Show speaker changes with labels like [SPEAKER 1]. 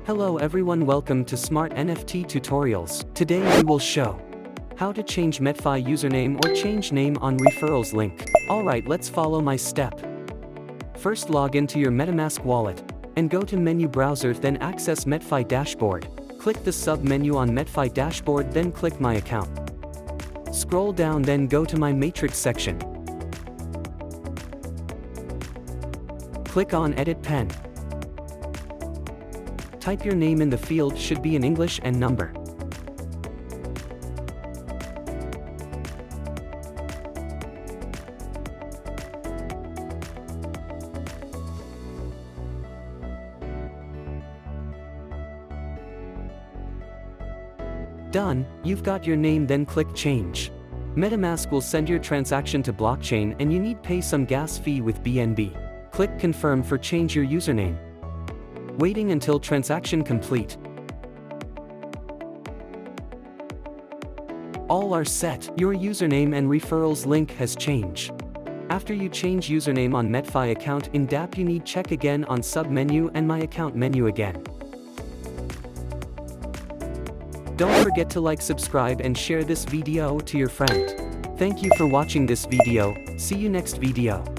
[SPEAKER 1] Hello everyone, welcome to Smart NFT Tutorials. Today we will show how to change metfi username or change name on Referrals link. Alright, let's follow my step. First, log into your MetaMask wallet and go to menu browser, then access metfi dashboard. Click the sub menu on metfi dashboard, then click my account. Scroll down, then go to my matrix section. Click on edit pen. Type your name in the field, should be in English, and number. Done, you've got your name, then click change. MetaMask will send your transaction to blockchain and you need pay some gas fee with BNB. Click confirm for change your username. Waiting until transaction complete. All are set. Your username and referrals link has changed. After you change username on metfi account in DApp, you need check again on sub menu and my account menu again. Don't forget to like, subscribe and share this video to your friend. Thank you for watching this video. See you next video.